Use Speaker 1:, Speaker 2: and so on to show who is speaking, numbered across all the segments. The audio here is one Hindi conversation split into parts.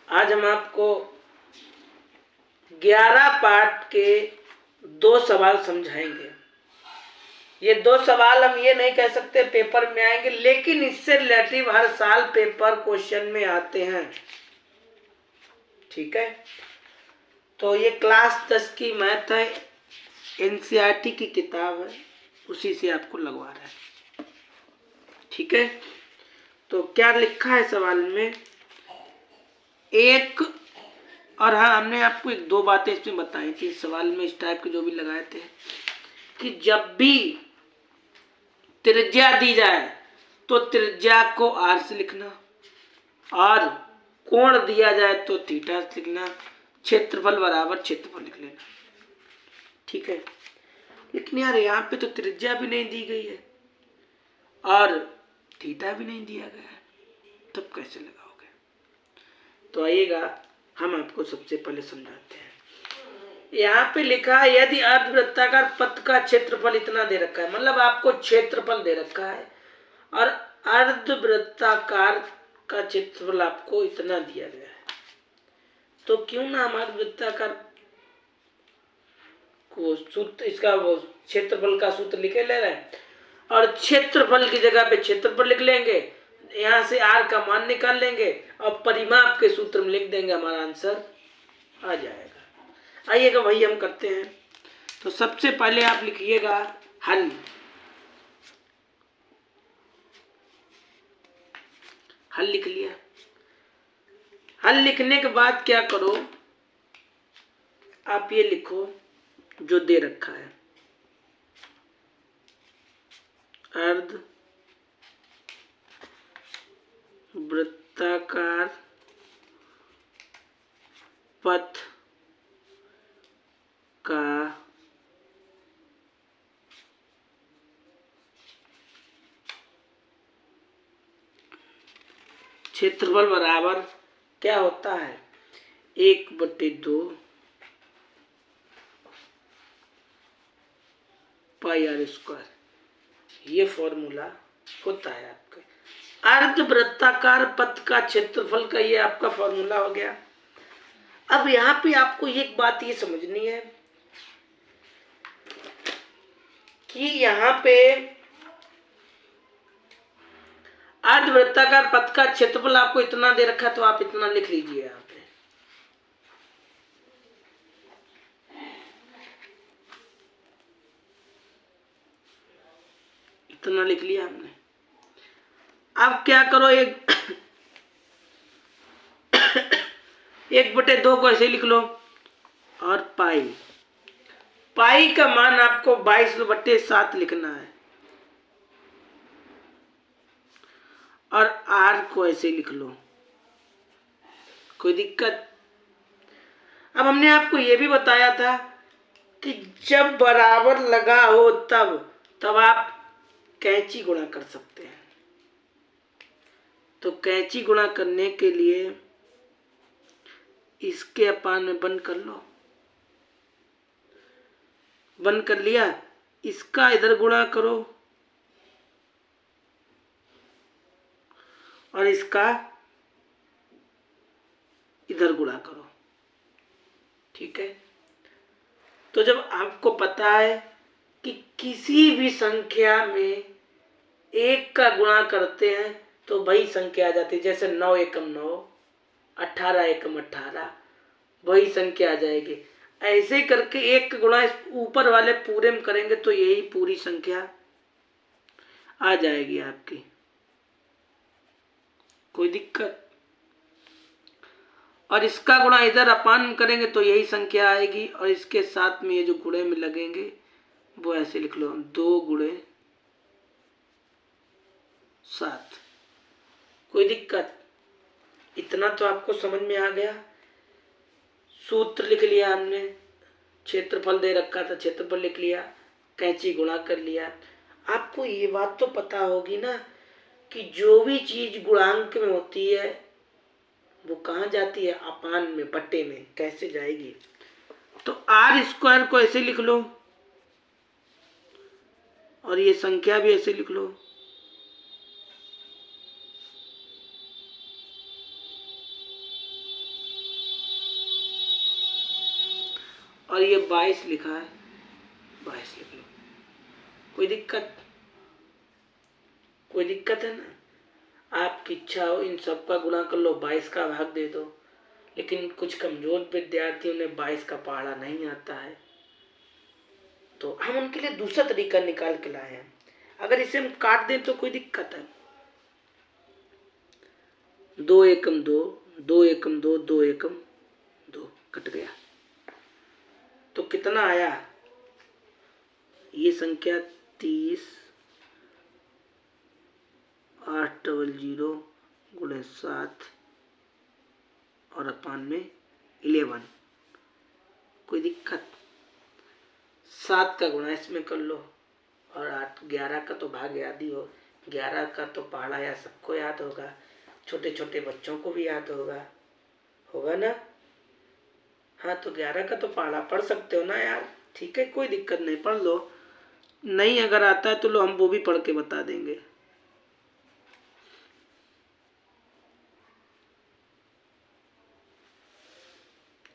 Speaker 1: आज हम आपको 11 पार्ट के 2 सवाल समझाएंगे। ये 2 सवाल हम ये नहीं कह सकते पेपर में आएंगे, लेकिन इससे रिलेटिव हर साल पेपर क्वेश्चन में आते हैं। ठीक है, तो ये क्लास 10 की मैथ है, एनसीईआरटी की किताब है, उसी से आपको लगवा रहा है। ठीक है, तो क्या लिखा है सवाल में? एक, और हाँ, हमने आपको 1-2 बातें इसमें बताई थी सवाल में, इस टाइप के जो भी लगाए थे, कि जब भी त्रिज्या दी जाए तो त्रिज्या को आर से लिखना, और कोण दिया जाए तो थीटा से लिखना, क्षेत्रफल बराबर क्षेत्रफल लिख लेना। ठीक है, लेकिन यार यहाँ पे तो त्रिज्या भी नहीं दी गई है और थीटा भी नहीं दिया गया है, तब कैसे लगाओगे? तो आइएगा, हम आपको सबसे पहले समझाते हैं। यहाँ पे लिखा है यदि अर्धवृत्ताकार पथ का क्षेत्रफल इतना दे रखा है, मतलब आपको क्षेत्रफल दे रखा है और अर्धवृत्ताकार का क्षेत्रफल आपको इतना दिया गया है, तो क्यों ना हम अर्धवृत्ताकार को सूत्र, इसका वो क्षेत्रफल का सूत्र लिखे ले रहे हैं और क्षेत्रफल की जगह पे क्षेत्रफल लिख लेंगे, यहाँ से आर का मान निकाल लेंगे और परिमाप के सूत्र में लिख देंगे, हमारा आंसर आ जाएगा। आइएगा वही हम करते हैं। तो सबसे पहले आप लिखिएगा हल। हल लिख लिया। हल लिखने के बाद क्या करो, आप ये लिखो जो दे रखा है, अर्ध वृत्ताकार पथ का क्षेत्रफल बराबर क्या होता है, 1/2 पाई आर स्क्वायर। ये फॉर्मूला होता है आपके अर्धवृत्ताकार पथ का क्षेत्रफल का, ये आपका फॉर्मूला हो गया। अब यहाँ पे आपको एक बात ये समझनी है कि यहाँ पे अर्धवृत्ताकार पथ का क्षेत्रफल आपको इतना दे रखा है, तो आप इतना लिख लीजिए। यहाँ पे इतना लिख लिया हमने। अब क्या करो, 1/2 को ऐसे लिख लो और पाई का मान आपको 22/7 लिखना है और आर को ऐसे लिख लो। कोई दिक्कत? अब हमने आपको यह भी बताया था कि जब बराबर लगा हो तब आप कैंची गुणा कर सकते हैं। तो कैंची गुणा करने के लिए इसके अपान में बंद कर लो। बंद कर लिया, इसका इधर गुणा करो और इसका इधर गुणा करो। ठीक है, तो जब आपको पता है कि किसी भी संख्या में 1 का गुणा करते हैं तो वही संख्या आ जाती है, जैसे 9 एकम 9, 18 एकम 18, वही संख्या आ जाएगी। ऐसे करके 1 का गुणा इस ऊपर वाले पूरे में करेंगे तो यही पूरी संख्या आ जाएगी आपकी। कोई दिक्कत? और इसका गुणा इधर अपान करेंगे तो यही संख्या आएगी, और इसके साथ में ये जो गुणे में लगेंगे वो ऐसे लिख लो, 2 × 7। कोई दिक्कत? इतना तो आपको समझ में आ गया। सूत्र लिख लिया हमने, क्षेत्रफल दे रखा था, क्षेत्रफल लिख लिया, कैंची गुणा कर लिया। आपको ये बात तो पता होगी ना कि जो भी चीज गुणांक में होती है वो कहाँ जाती है, अपान में, बट्टे में। कैसे जाएगी? तो r² को ऐसे लिख लो और ये संख्या भी ऐसे लिख लो। और ये 22 लिखा है, 22 लिख लो। कोई दिक्कत? कोई दिक्कत है ना? आपकी इच्छा हो इन सब का गुणा कर लो, 22 का भाग दे दो। लेकिन कुछ कमजोर विद्यार्थियों ने 22 का पहाड़ा नहीं आता है, तो हम उनके लिए दूसरा तरीका निकाल के लाए हैं। अगर इसे हम काट दें तो कोई दिक्कत है? 2 एकम 2, 2 एकम 2, 2 एकम 2, कट गया। तो कितना आया? ये संख्या 30, 800 गुणे 7 और अपान में 11। कोई दिक्कत? 7 का गुणा इसमें कर लो और 8, 11 का तो भाग याद ही हो, 11 का तो पहाड़ा या सबको याद होगा, छोटे छोटे बच्चों को भी याद होगा, होगा ना? हाँ, तो 11 का तो पहाड़ा पढ़ सकते हो ना यार। ठीक है, कोई दिक्कत नहीं, पढ़ लो। नहीं अगर आता है तो लो, हम वो भी पढ़ के बता देंगे।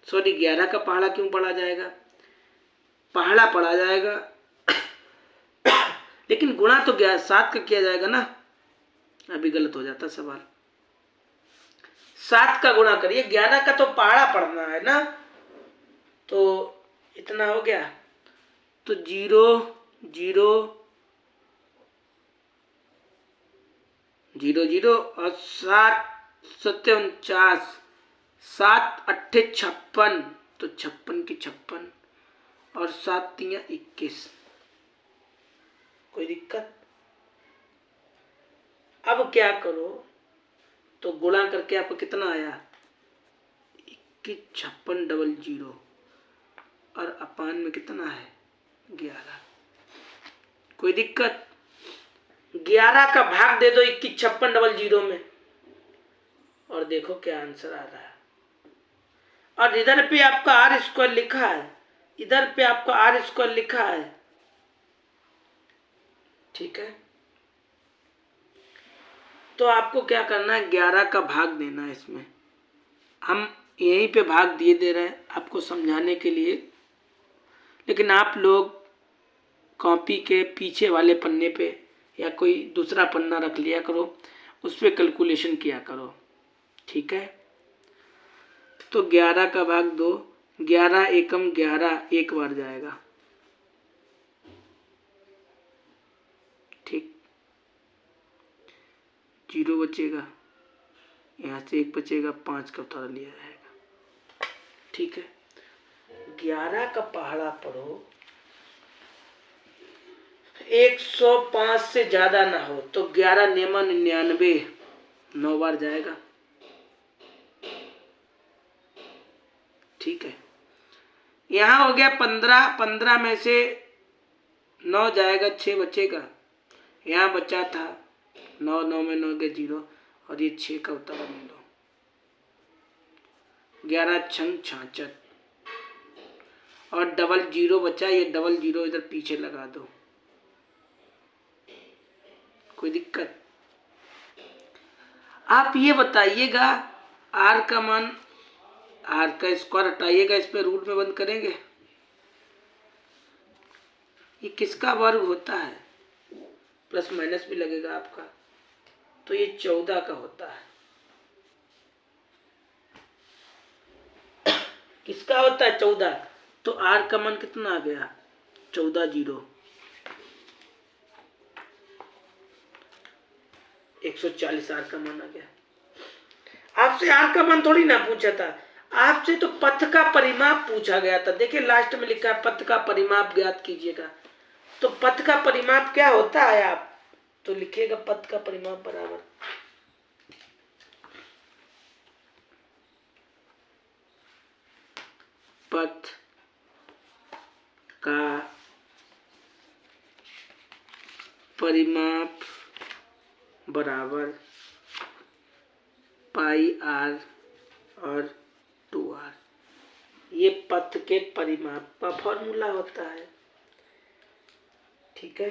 Speaker 1: सॉरी, 11 का पहाड़ा क्यों पढ़ा जाएगा? पहाड़ा पढ़ा जाएगा लेकिन गुणा तो 7 का किया जाएगा ना। अभी गलत हो जाता सवाल। 7 का गुणा करिए, 11 का तो पहाड़ा पढ़ना है ना। तो इतना हो गया, तो 0 0 0 0 और 7 7 49, 7 8 56, तो 56 की 56 और 7 3 21। कोई दिक्कत? अब क्या करो, तो गुणा करके आपको कितना आया? 21 56 00 और अपान में कितना है? 11। कोई दिक्कत? 11 का भाग दे दो 21 56 00 में और देखो क्या आंसर आ रहा है। और इधर पे आपका आर स्क्वायर लिखा है, इधर पे आपका आर स्क्वायर लिखा है। ठीक है, तो आपको क्या करना है? 11 का भाग देना है इसमें। हम यहीं पे भाग दिए दे रहे हैं आपको समझाने के लिए, लेकिन आप लोग कॉपी के पीछे वाले पन्ने पे या कोई दूसरा पन्ना रख लिया करो, उस पर कैलकुलेशन किया करो। ठीक है, तो 11 का भाग दो, 11 एकम 11 एक बार जाएगा। ठीक, 0 बचेगा, यहाँ से 1 बचेगा, 5 का उतारा लिया जाएगा। ठीक है, 11 का पहाड़ा पढ़ो, 105 से ज्यादा ना हो, तो 11 नेमा 99 9 बार जाएगा। ठीक है, यहाँ हो गया 15, 15 में से 9 जाएगा, 6 बचेगा। यहाँ बचा था 9, 9 में 9 के 0 और ये 6 का उतारा ले लो, 11 छंग 66 और डबल 0 बचा, ये डबल 0 इधर पीछे लगा दो। कोई दिक्कत? आप ये बताइएगा, आर का मान, आर का स्क्वायर हटाइएगा, इस पे रूट में बंद करेंगे। ये किसका वर्ग होता है? प्लस माइनस भी लगेगा आपका, तो ये 14 का होता है। किसका होता है? 14। तो आर का मान कितना आ गया? 14 0, 140 आर का मान आ गया। आपसे आर का मान थोड़ी ना पूछा था, आपसे तो पथ का परिमाप पूछा गया था। देखिए लास्ट में लिखा है पथ का परिमाप ज्ञात कीजिएगा। तो पथ का परिमाप क्या होता है? आप तो लिखिएगा पथ का परिमाप बराबर पथ का परिमाप बराबर पाई आर और 2r। ये पथ के परिमाप का फॉर्मूला होता है। ठीक है,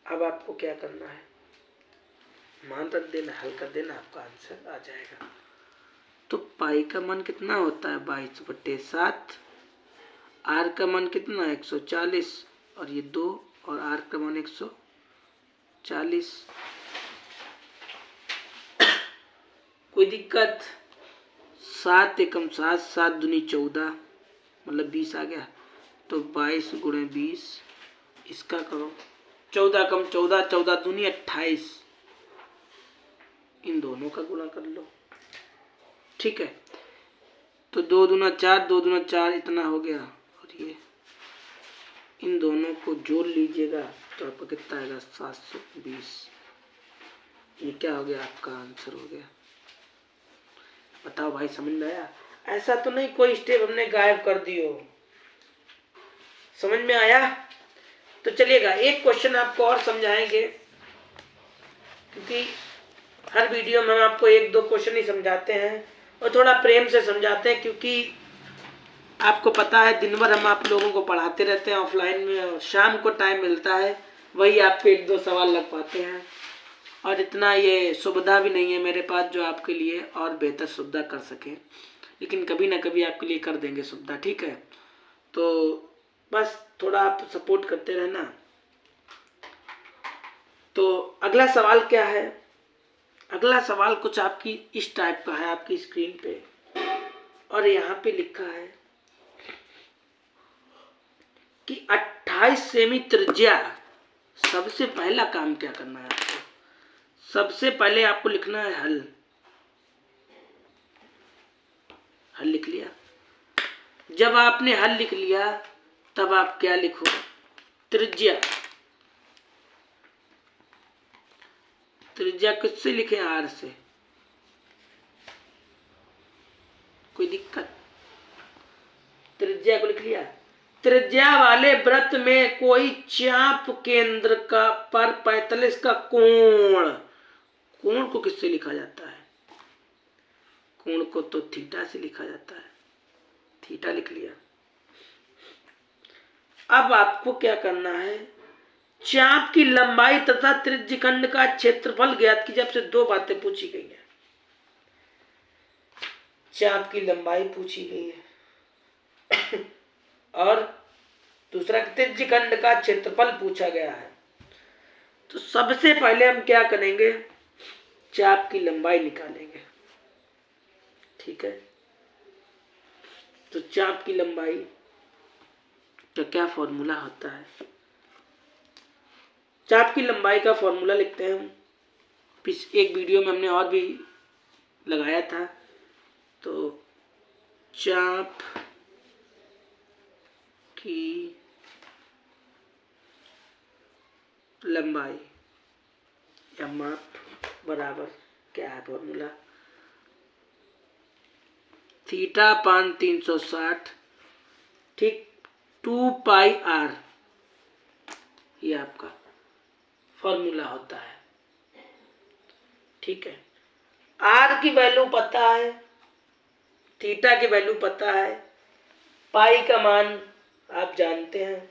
Speaker 1: अब आपको क्या करना है? मान रख देना, हल कर देना, आपका आंसर आ जाएगा। तो पाई का मान कितना होता है? 22/7 आर का मान कितना 140 और ये 2 और आर का मान 140। कोई दिक्कत? 7 एकम 7, 7 दूनी 14 मतलब 20 आ गया। तो 22 गुणे 20 इसका करो 14 कम 14, 14 दूनी 28, इन दोनों का गुणा कर लो। ठीक है, तो 2 दूना 4, 2 दूना 4 इतना हो गया और ये इन दोनों को जोड़ लीजिएगा तो आपको कितना आएगा 720। ये क्या हो गया आपका आंसर हो गया। बताओ भाई समझ में आया? ऐसा तो नहीं कोई स्टेप हमने गायब कर दियो। समझ में आया? तो चलिएगा एक क्वेश्चन आपको और समझाएंगे, क्योंकि हर वीडियो में हम आपको 1-2 क्वेश्चन ही समझाते हैं और थोड़ा प्रेम से समझाते हैं, क्योंकि आपको पता है दिन भर हम आप लोगों को पढ़ाते रहते हैं ऑफलाइन में, शाम को टाइम मिलता है वही आपके 1-2 सवाल लग पाते हैं, और इतना ये सुविधा भी नहीं है मेरे पास जो आपके लिए और बेहतर सुविधा कर सके, लेकिन कभी ना कभी आपके लिए कर देंगे सुविधा। ठीक है, तो बस थोड़ा आप सपोर्ट करते रहना। तो अगला सवाल क्या है? अगला सवाल कुछ आपकी इस टाइप का है आपकी स्क्रीन पे, और यहाँ पे लिखा है कि 28 सेमी त्रिज्या। सबसे पहला काम क्या करना है आपको? सबसे पहले आपको लिखना है हल। हल लिख लिया? जब आपने हल लिख लिया तब आप क्या लिखो? त्रिज्या। त्रिज्या किससे लिखें? आर से। कोई दिक्कत? त्रिज्या को लिख लिया। त्रिज्या वाले वृत्त में कोई चाप केंद्र का पर 45 का कोण, कोण को किससे लिखा जाता है? कोण को तो थीटा से लिखा जाता है। थीटा लिख लिया। अब आपको क्या करना है? चाप की लंबाई तथा त्रिज्यखंड का क्षेत्रफल ज्ञात कीजिए। आपसे 2 बातें पूछी गई हैं। चाप की लंबाई पूछी गई है और दूसरा त्रिज्यखंड का क्षेत्रफल पूछा गया है। तो सबसे पहले हम क्या करेंगे? चाप की लंबाई निकालेंगे। ठीक है, तो चाप की लंबाई का क्या फॉर्मूला होता है? चाप की लंबाई का फॉर्मूला लिखते हैं हम। एक वीडियो में हमने और भी लगाया था। तो चाप की लंबाई या माप बराबर क्या है फॉर्मूला? थीटा पान 360 ठीक 2 पाई आर, ये आपका फॉर्मूला होता है। ठीक है, आर की वैल्यू पता है, थीटा की वैल्यू पता है, पाई का मान आप जानते हैं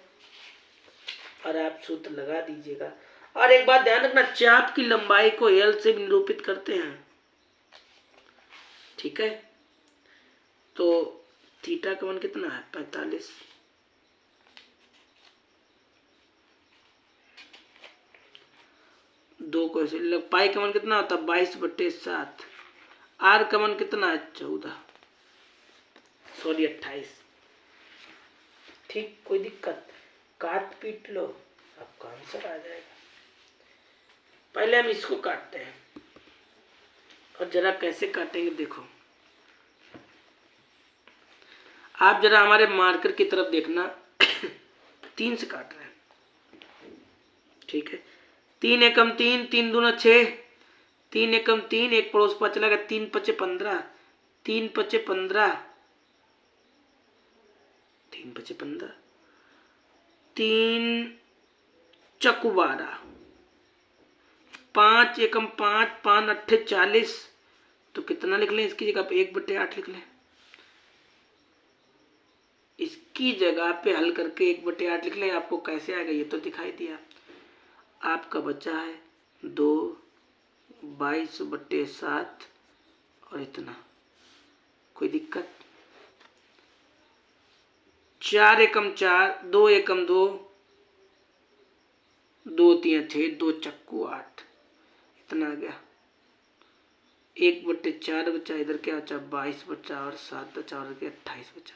Speaker 1: और आप सूत्र लगा दीजिएगा। और एक बात ध्यान रखना, चाप की लंबाई को एल से निरूपित करते हैं। ठीक है, तो थीटा का मान कितना है? 45। दो को ऐसे पाई का मान कितना होता है? 22/7। आर का मान कितना है? 28। ठीक, कोई दिक्कत? काट पीट लो, आपका आंसर आ जाएगा। पहले हम इसको काटते हैं और जरा कैसे काटेंगे देखो। आप जरा हमारे मार्कर की तरफ देखना 3 से काट रहे हैं। ठीक है, 3 एकम 3, 3 दूना 6, 3 एकम 3, एक पड़ोस पर चला गया, 3 पचे 15, 3 पचे 15, 3 पचे 15, 3 चकु 12, 5 एकम 5, 5 अट्ठे 40। तो कितना लिख लें इसकी जगह पे? 1/8 लिख लें। इसकी जगह पे हल करके 1/8 लिख लें। आपको कैसे आएगा ये तो दिखाई दिया। आपका बचा है 2 22/7 और इतना। कोई दिक्कत? 4 एकम 4, 2 एकम 2, 2 3 6, 2 चक्कू 8, इतना आ गया। 1/4 बचा, इधर क्या बचा 22 बचा, और 7 बचा, और 28 बचा।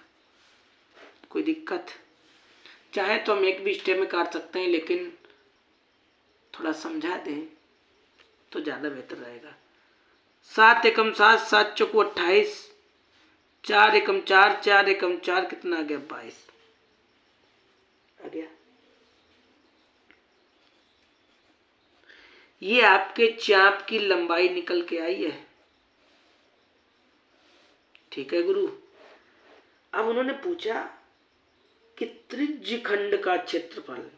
Speaker 1: कोई दिक्कत? चाहे तो हम एक भी स्टेप में काट सकते हैं, लेकिन थोड़ा समझा दें तो ज़्यादा बेहतर रहेगा। 7 एकम 7, 7 चौको 28, 4 एकम 4, 4 एकम 4, कितना आ गया 22 आ गया। ये आपके चाप की लंबाई निकल के आई है। ठीक है गुरु। अब उन्होंने पूछा कि त्रिज्य खंड का क्षेत्रफल,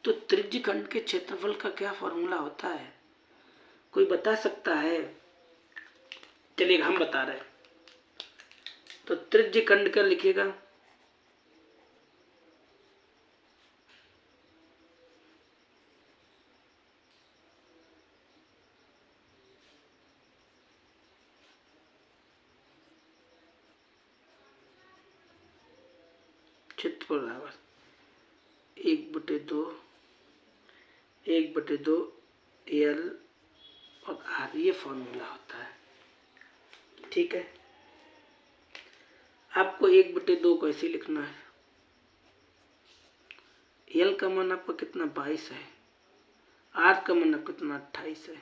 Speaker 1: तो त्रिज्य खंड के क्षेत्रफल का क्या फॉर्मूला होता है? कोई बता सकता है? चलिए हम बता रहे हैं। तो त्रिज्य खंड का लिखिएगा, क्षेत्रफल बराबर 1/2 L और R, ये फॉर्मूला होता है। ठीक है। आपको 1/2 को ऐसे लिखना है। L का मान आपका कितना 22 है, R का मान आपका कितना 28 है।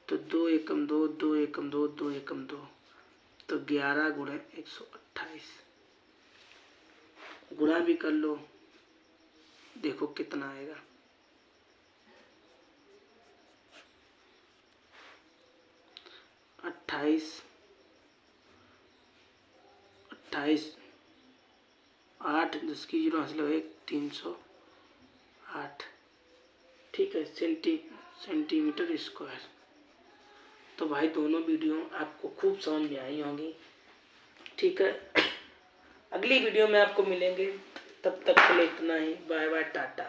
Speaker 1: तो 2 एकम 2, 2 एकम 2, 2 एकम 2, तो 11 गुणे 128। गुणा भी कर लो, देखो कितना आएगा। 28 8, 10 की 0 हासिल हो 1, 308। ठीक है, सेंटीमीटर स्क्वायर। तो भाई दोनों वीडियो आपको खूब समझ में आई होंगी। ठीक है, अगली वीडियो में आपको मिलेंगे, तब तक के लिए इतना ही। Bye bye, Tata.